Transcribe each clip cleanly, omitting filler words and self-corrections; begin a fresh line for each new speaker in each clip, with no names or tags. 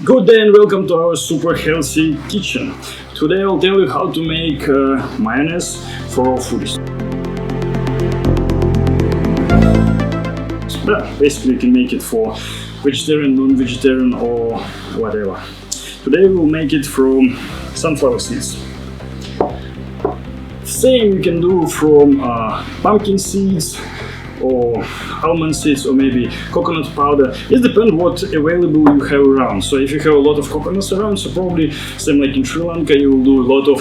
Good day and welcome to our super healthy kitchen. Today I'll tell you how to make mayonnaise for raw foodies. Basically you can make it for vegetarian, non-vegetarian or whatever. Today we'll make it from sunflower seeds. Same you can do from pumpkin seeds or almond seeds or maybe coconut powder. It depends what available you have around. So if you have a lot of coconuts around, so probably same like in Sri Lanka, you will do a lot of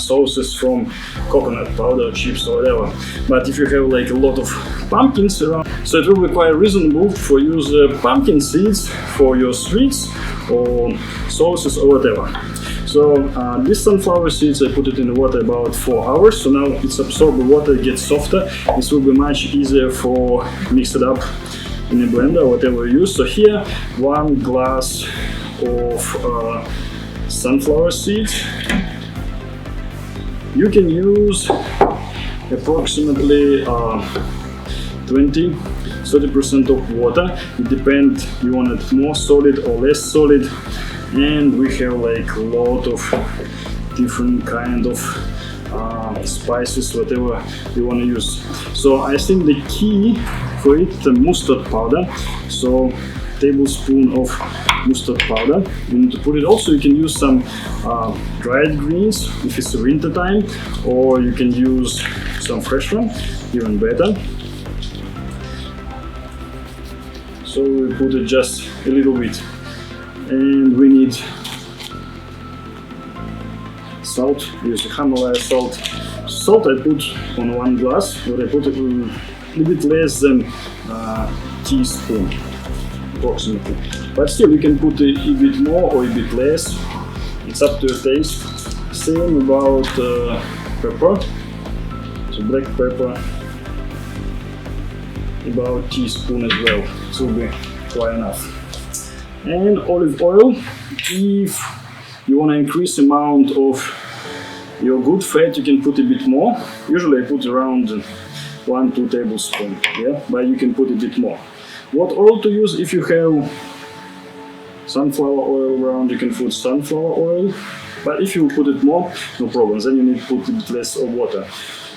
sauces from coconut powder, chips or whatever. But if you have like a lot of pumpkins around, so it will be quite reasonable for use pumpkin seeds for your sweets or sauces or whatever. So these sunflower seeds, I put it in the water about 4 hours. So now it's absorbed the water, it gets softer. This will be much easier for mix it up in a blender, whatever you use. So here, 1 glass of sunflower seeds. You can use approximately 20-30% of water. It depends, you want it more solid or less solid. And we have like a lot of different kind of spices, whatever you want to use. So I think the key for it is the mustard powder. So tablespoon of mustard powder. You need to put it. Also you can use some dried greens if it's winter time, or you can use some fresh one, even better. So we put it just a little bit. And we need salt, use the Himalaya salt. Salt I put on 1 glass, but I put a little bit less than a teaspoon, approximately. But still you can put a bit more or a bit less, it's up to your taste. Same about pepper, so black pepper, about teaspoon as well, it will be quite enough. And olive oil, if you want to increase the amount of your good fat, you can put a bit more. Usually I put around 1-2 tablespoons, yeah, but you can put a bit more. What oil to use? If you have sunflower oil around, you can put sunflower oil, but if you put it more, no problem, then you need to put a bit less of water.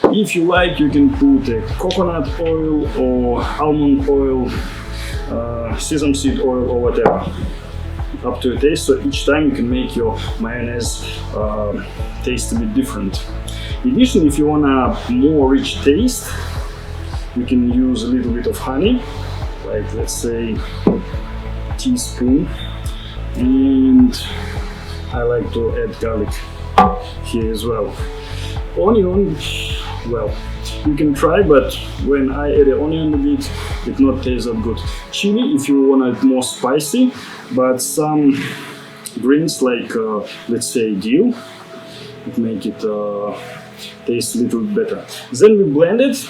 If you like, you can put a coconut oil or almond oil, sesame seed oil or whatever, up to your taste. So each time you can make your mayonnaise taste a bit different. In addition, if you want a more rich taste, you can use a little bit of honey, like let's say a teaspoon, and I like to add garlic here as well. Onion, well, you can try, but when I add an onion a bit, it not tastes that good. Chili, if you want it more spicy, but some greens like let's say dill, it make it taste a little bit better. Then we blend it,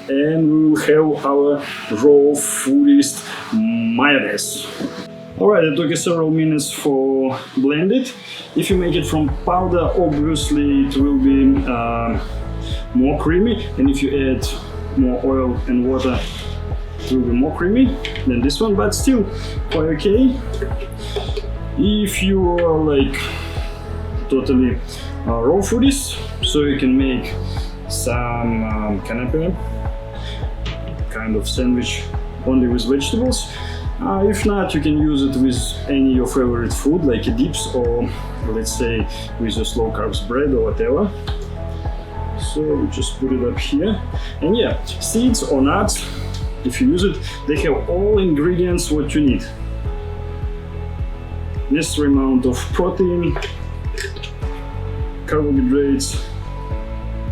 and we will have our raw foodist mayonnaise. Alright, it took several minutes for blend it. If you make it from powder, obviously it will be more creamy, and if you add more oil and water, it will be more creamy than this one, but still quite okay. If you are like totally raw foodies, so you can make some canapé, kind of sandwich only with vegetables. If not, you can use it with any your favorite food, like a dips, or let's say with a slow carbs bread or whatever. So we just put it up here, and yeah, seeds or nuts, if you use it, they have all ingredients what you need. Necessary amount of protein, carbohydrates,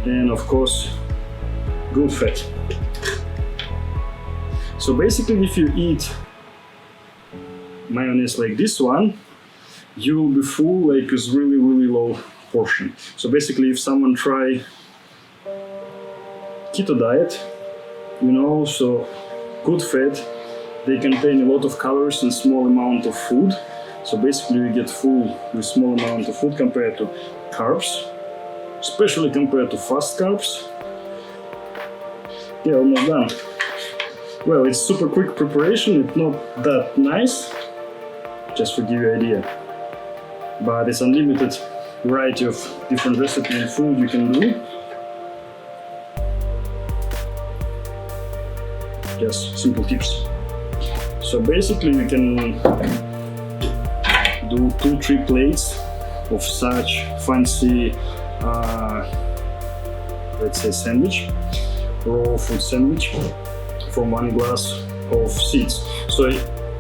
and of course good fat. So basically, if you eat mayonnaise like this one, you will be full, like it's really low portion. So basically, if someone try keto diet, you know, so good fat, they contain a lot of calories and small amount of food. So basically you get full with small amount of food compared to carbs, especially compared to fast carbs. Yeah, almost done. Well, it's super quick preparation, it's not that nice, just to give you an idea. But it's unlimited variety of different recipes and food you can do. Just simple tips. So basically you can do 2-3 plates of such fancy let's say sandwich, raw food sandwich from 1 glass of seeds. So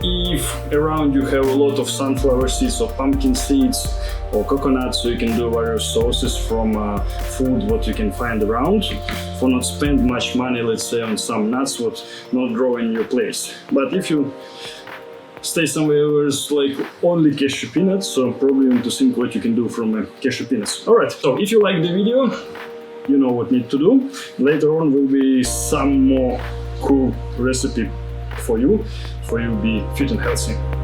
if around you have a lot of sunflower seeds or pumpkin seeds or coconut, so you can do various sauces from food what you can find around, for not spend much money, let's say, on some nuts what not grow in your place. But if you stay somewhere where it's like only cashew peanuts, so probably you need to think what you can do from cashew peanuts. Alright, so if you like the video, you know what need to do. Later on will be some more cool recipe for you be fit and healthy.